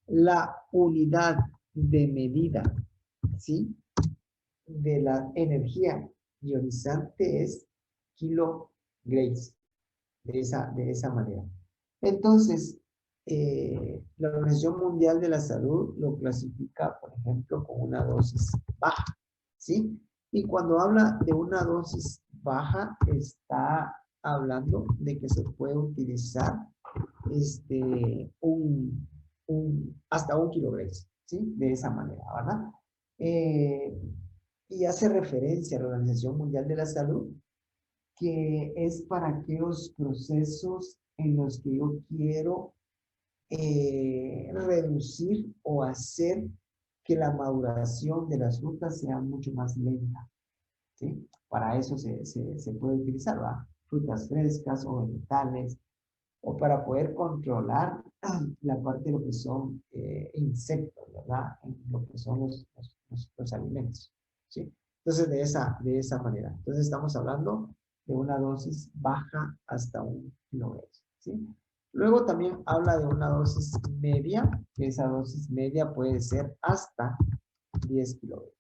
La unidad de medida, ¿sí?, de la energía ionizante es kilograms, de esa manera. Entonces, la Organización Mundial de la Salud lo clasifica, por ejemplo, con una dosis baja, ¿sí? Y cuando habla de una dosis baja, está hablando de que se puede utilizar hasta 1 kilogramo, ¿sí? De esa manera, ¿verdad? Y hace referencia a la Organización Mundial de la Salud, que es para aquellos procesos en los que yo quiero reducir o hacer que la maduración de las frutas sea mucho más lenta, ¿sí? Para eso se puede utilizar, ¿verdad? Frutas frescas o vegetales, o para poder controlar la parte de lo que son insectos, ¿verdad? En lo que son los alimentos, ¿sí? Entonces, de esa manera. Entonces, estamos hablando de una dosis baja hasta 1 kilogramo, ¿sí? Luego también habla de una dosis media, que esa dosis media puede ser hasta 10 kilogramos.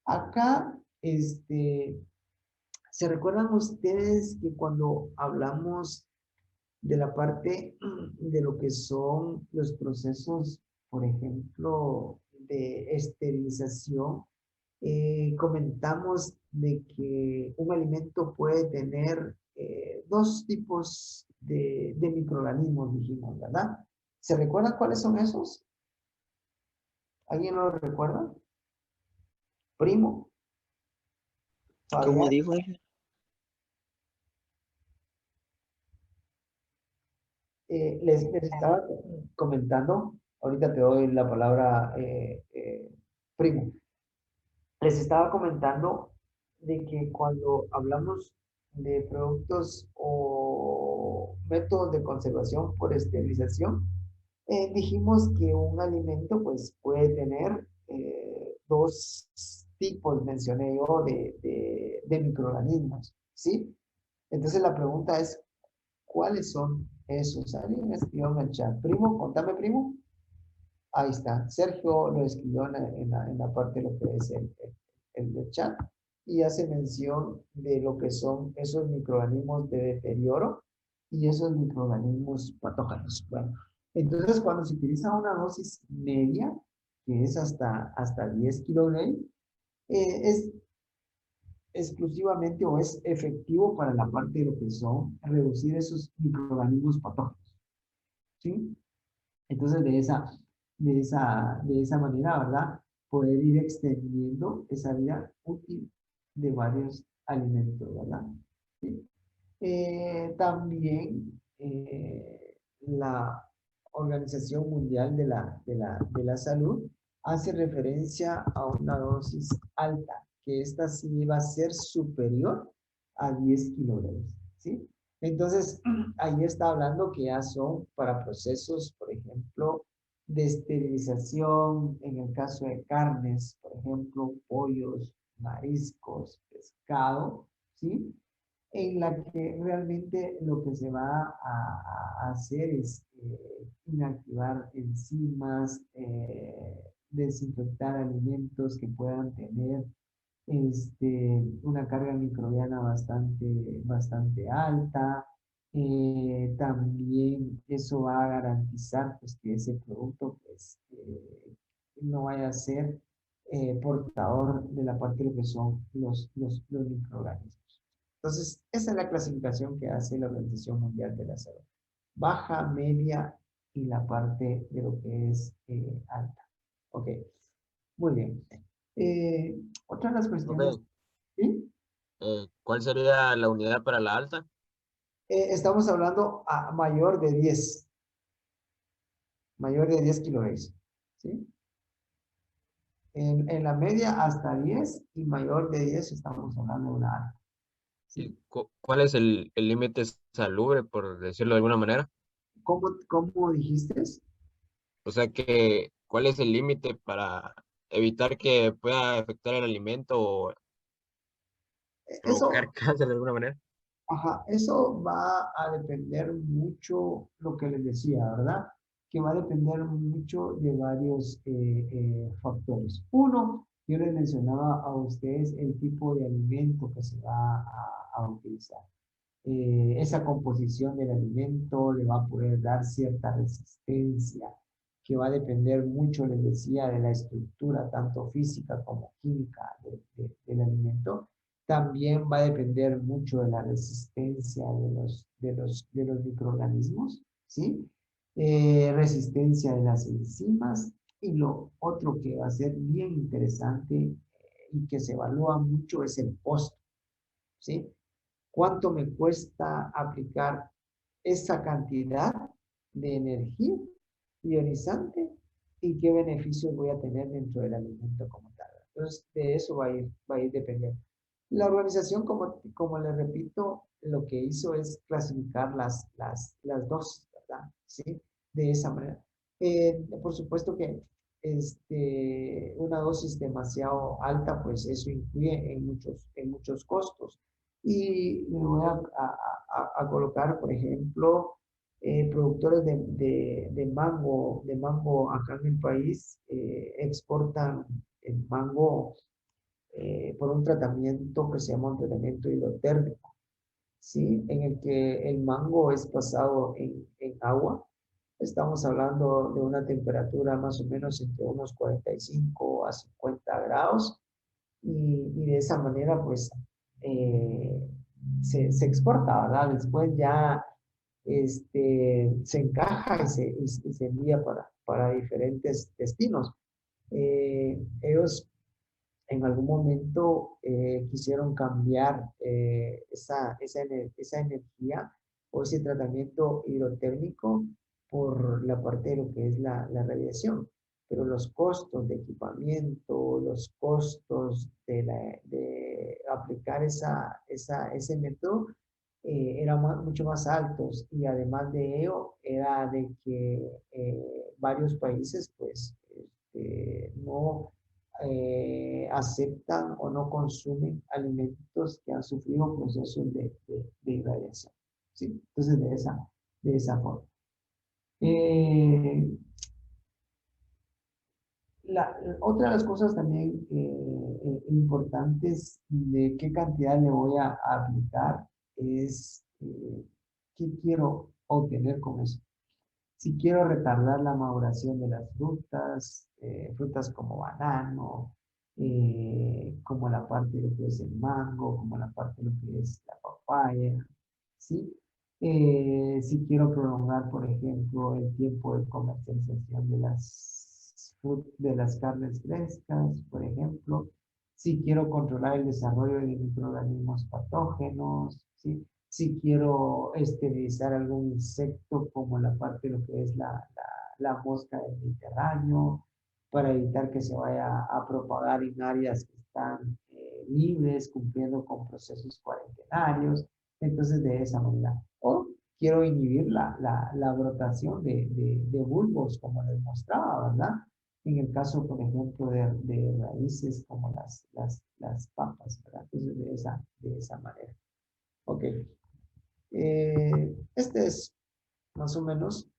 Acá, ¿se recuerdan ustedes que cuando hablamos de la parte de lo que son los procesos, por ejemplo, de esterilización, comentamos de que un alimento puede tener 2 tipos de microorganismos, dijimos, ¿verdad? ¿Se recuerdan cuáles son esos? ¿Alguien lo recuerda? Primo. ¿Cómo Fabián. dijo Inge? Les estaba comentando, ahorita te doy la palabra, Primo. Les estaba comentando de que cuando hablamos de productos o métodos de conservación por esterilización, dijimos que un alimento pues puede tener dos tipos, mencioné yo, de microorganismos, ¿sí? Entonces la pregunta es, ¿cuáles son esos? Alguien me escribió en el chat. Primo, contame, primo. Ahí está. Sergio lo escribió en la parte de lo que es el chat y hace mención de lo que son esos microorganismos de deterioro y esos microorganismos patógenos. Bueno, entonces cuando se utiliza una dosis media, que es hasta 10 kilogramos, es exclusivamente o es efectivo para la parte de lo que son reducir esos microorganismos patógenos. ¿Sí? Entonces, de esa manera, ¿verdad? Poder ir extendiendo esa vida útil de varios alimentos, ¿verdad? ¿Sí? También la Organización Mundial de la Salud hace referencia a una dosis alta, que esta sí va a ser superior a 10 kilogramos, ¿sí? Entonces, ahí está hablando que ya son para procesos, por ejemplo, de esterilización, en el caso de carnes, por ejemplo, pollos, mariscos, pescado, ¿sí? En la que realmente lo que se va a hacer es inactivar enzimas, desinfectar alimentos que puedan tener una carga microbiana bastante alta. También eso va a garantizar pues, que ese producto pues, no vaya a ser portador de la parte de lo que son los microorganismos. Entonces, esa es la clasificación que hace la Organización Mundial de la Salud. Baja, media y la parte de lo que es alta. Ok, muy bien. Otra de las cuestiones, Ok, ¿sí? ¿cuál sería la unidad para la alta? Estamos hablando a mayor de 10 kilogramos, ¿sí? En la media hasta 10 y mayor de 10 estamos hablando de una alta, ¿Y ¿sí? cuál es el límite salubre, por decirlo de alguna manera? ¿Cómo dijiste? O sea que, ¿cuál es el límite para evitar que pueda afectar el alimento o provocar Eso, cáncer de alguna manera? ajá, eso va a depender mucho, lo que les decía, ¿verdad? Que va a depender mucho de varios factores. Uno, yo les mencionaba a ustedes el tipo de alimento que se va a utilizar. Esa composición del alimento le va a poder dar cierta resistencia, que va a depender mucho, les decía, de la estructura, tanto física como química del alimento. También va a depender mucho de la resistencia de los microorganismos, ¿sí? Resistencia de las enzimas. Y lo otro que va a ser bien interesante y que se evalúa mucho es el costo, ¿sí? ¿Cuánto me cuesta aplicar esa cantidad de energía ionizante y qué beneficios voy a tener dentro del alimento como tal? Entonces, de eso va a ir dependiendo. La organización, como les repito, lo que hizo es clasificar las dosis, ¿verdad? ¿Sí? De esa manera. Por supuesto que una dosis demasiado alta, pues eso incluye en muchos costos. Y me voy a colocar, por ejemplo, productores de mango acá en el país exportan el mango por un tratamiento que se llama un tratamiento hidrotérmico, ¿sí? En el que el mango es pasado en agua. Estamos hablando de una temperatura más o menos entre unos 45 a 50 grados y de esa manera pues se exporta, ¿verdad? Después ya se encaja y se envía para diferentes destinos. Ellos en algún momento quisieron cambiar esa energía o ese tratamiento hidrotérmico por la parte de lo que es la radiación. pero los costos de equipamiento, los costos de aplicar ese método eran mucho más altos, y además de ello era de que varios países pues no aceptan o no consumen alimentos que han sufrido procesos de irradiación, ¿sí? Entonces de esa forma. Otra de las cosas también importantes de qué cantidad le voy a aplicar es qué quiero obtener con eso. Si quiero retardar la maduración de las frutas, frutas como banano, como la parte de lo que es el mango, como la parte de lo que es la papaya, ¿sí? Si quiero prolongar, por ejemplo, el tiempo de comercialización de las carnes frescas, por ejemplo, si quiero controlar el desarrollo de microorganismos patógenos, ¿sí? Si quiero esterilizar algún insecto como la parte de lo que es la mosca del Mediterráneo, para evitar que se vaya a propagar en áreas que están libres, cumpliendo con procesos cuarentenarios. Entonces, de esa manera. O quiero inhibir la brotación de bulbos, como les mostraba, ¿verdad? En el caso, por ejemplo, de raíces como las papas, ¿verdad? Entonces, de esa manera. Ok. Este es más o menos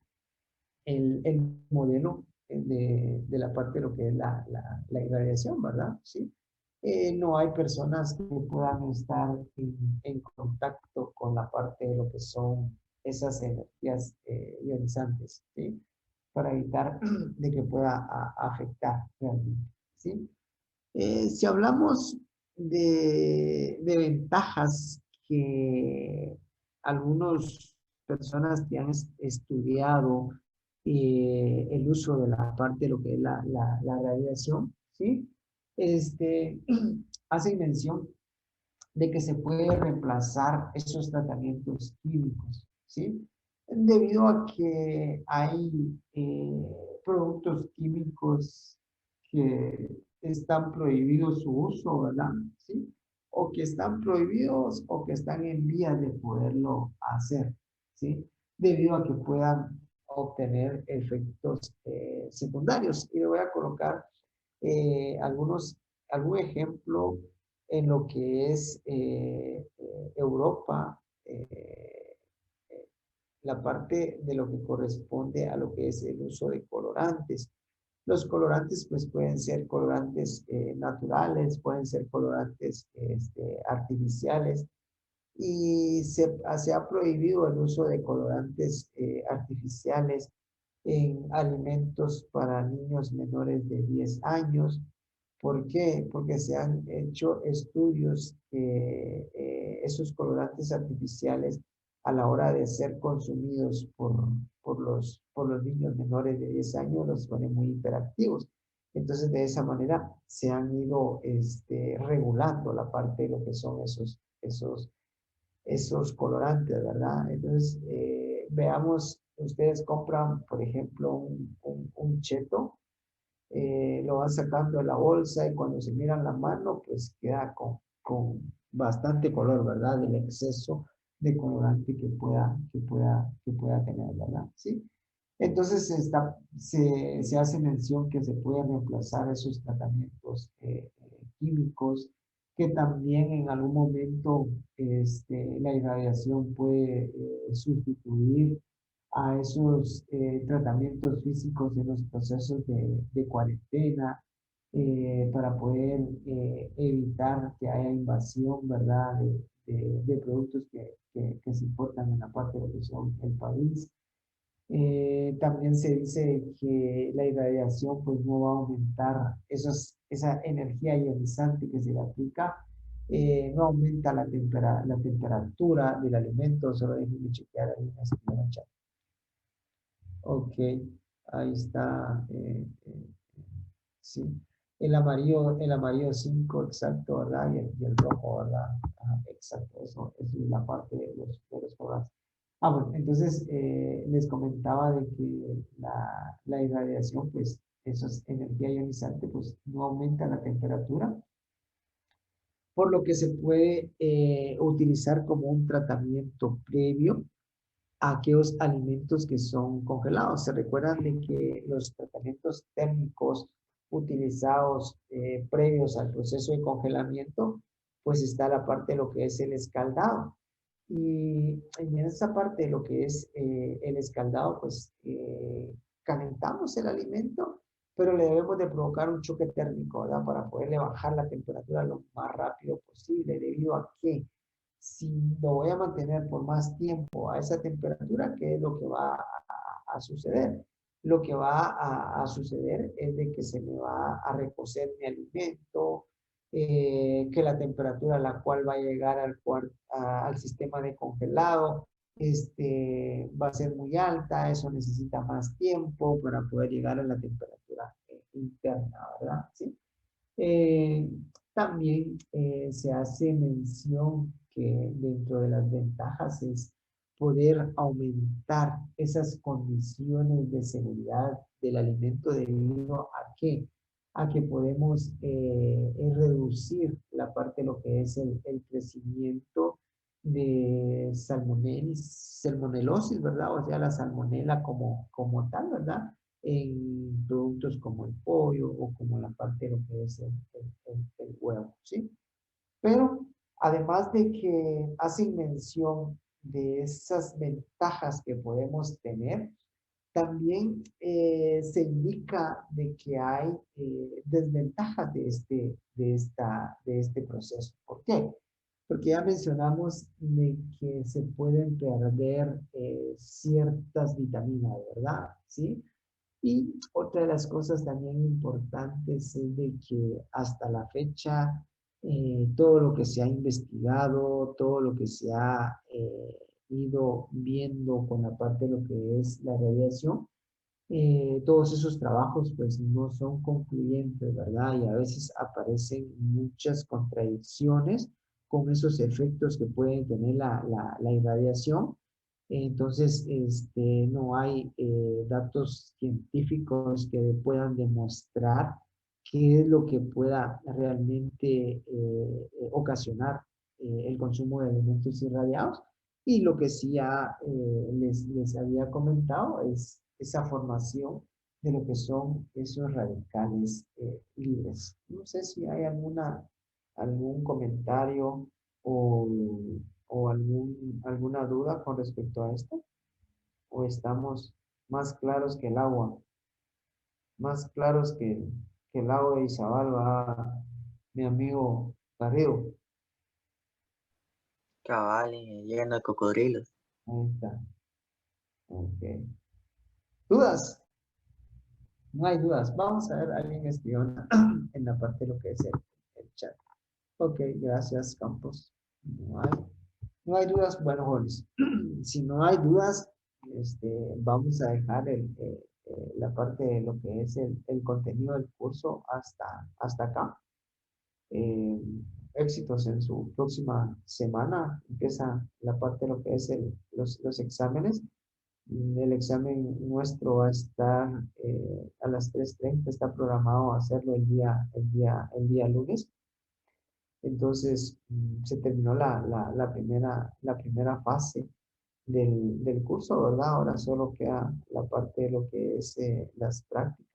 el modelo de la parte de lo que es la irradiación, ¿verdad? ¿Sí? No hay personas que puedan estar en contacto con la parte de lo que son esas energías ionizantes, ¿sí? Para evitar de que pueda afectar realmente, ¿sí? Si hablamos de ventajas que algunas personas que han estudiado el uso de la parte de lo que es la radiación, ¿sí? Hacen mención de que se puede reemplazar esos tratamientos químicos, ¿sí? Debido a que hay productos químicos que están prohibidos su uso, ¿verdad? ¿Sí? O que están prohibidos o que están en vías de poderlo hacer, ¿sí? Debido a que puedan obtener efectos secundarios. Y le voy a colocar algún ejemplo en lo que es Europa, la parte de lo que corresponde a lo que es el uso de colorantes. Los colorantes pues pueden ser colorantes naturales, pueden ser colorantes artificiales, y se ha prohibido el uso de colorantes artificiales en alimentos para niños menores de 10 años. ¿Por qué? Porque se han hecho estudios que esos colorantes artificiales, a la hora de ser consumidos por los niños menores de 10 años, los ponen muy hiperactivos. Entonces, de esa manera se han ido regulando la parte de lo que son esos colorantes, ¿verdad? Entonces, veamos, ustedes compran, por ejemplo, un cheto, lo van sacando de la bolsa, y cuando se miran la mano, pues queda con bastante color, ¿verdad? Del exceso de colorante que pueda tener, ¿verdad? ¿Sí? Entonces se hace mención que se pueden reemplazar esos tratamientos químicos, que también en algún momento la irradiación puede sustituir a esos tratamientos físicos de los procesos de cuarentena, para poder evitar que haya invasión, ¿verdad?, de productos que se importan en la parte de lo que son el país. También se dice que la irradiación pues no va a aumentar esa energía ionizante que se le aplica, no aumenta la temperatura del alimento. Solo déjenme chequear ahí en el chat. Ok, ahí está. Sí. El amarillo 5, exacto, ¿verdad? Y el rojo, ¿verdad? Ajá, exacto, eso es la parte de los colores. Bueno, entonces les comentaba de que la irradiación pues Eso es energía ionizante, pues no aumenta la temperatura, por lo que se puede utilizar como un tratamiento previo a aquellos alimentos que son congelados. Se recuerdan de que los tratamientos térmicos utilizados previos al proceso de congelamiento, pues está la parte de lo que es el escaldado. Y en esa parte de lo que es el escaldado, pues calentamos el alimento, pero le debemos de provocar un choque térmico, ¿verdad? Para poderle bajar la temperatura lo más rápido posible, debido a que si lo voy a mantener por más tiempo a esa temperatura, ¿qué es lo que va a suceder? Lo que va a suceder es de que se me va a recocer mi alimento, que la temperatura a la cual va a llegar al sistema de congelado va a ser muy alta, eso necesita más tiempo para poder llegar a la temperatura interna, ¿verdad? ¿Sí? Eh, También se hace mención que dentro de las ventajas es poder aumentar esas condiciones de seguridad del alimento debido a que podemos reducir la parte de lo que es el crecimiento de salmonelosis, ¿verdad? O sea, la salmonela como tal, ¿verdad? En productos como el pollo o como la parte de lo que es el huevo, ¿sí? Pero además de que hacen mención de esas ventajas que podemos tener, también se indica de que hay desventajas de este proceso. ¿Por qué? Porque ya mencionamos de que se pueden perder ciertas vitaminas, ¿verdad? ¿Sí? Y otra de las cosas también importantes es de que hasta la fecha todo lo que se ha investigado, todo lo que se ha ido viendo con la parte de lo que es la radiación, todos esos trabajos pues no son concluyentes, ¿verdad? Y a veces aparecen muchas contradicciones con esos efectos que puede tener la irradiación. Entonces, no hay datos científicos que puedan demostrar qué es lo que pueda realmente ocasionar el consumo de alimentos irradiados. Y lo que sí ya les había comentado es esa formación de lo que son esos radicales libres. No sé si hay algún comentario o, o alguna duda con respecto a esto, o estamos más claros que el agua, más claros que el agua de Izabal, va mi amigo Garrido. Cabal, lleno de cocodrilos. Ahí está. Ok. ¿Dudas? No hay dudas. Vamos a ver, alguien escribió en la parte de lo que es el chat. Ok, gracias, Campos. No hay dudas. Bueno, jóvenes, si no hay dudas, vamos a dejar la parte de lo que es el contenido del curso hasta acá. Éxitos en su próxima semana. Empieza la parte de lo que es los exámenes. El examen nuestro va a estar a las 3:30, está programado a hacerlo el día lunes. Entonces, se terminó la primera fase del curso, ¿verdad? Ahora solo queda la parte de lo que es las prácticas.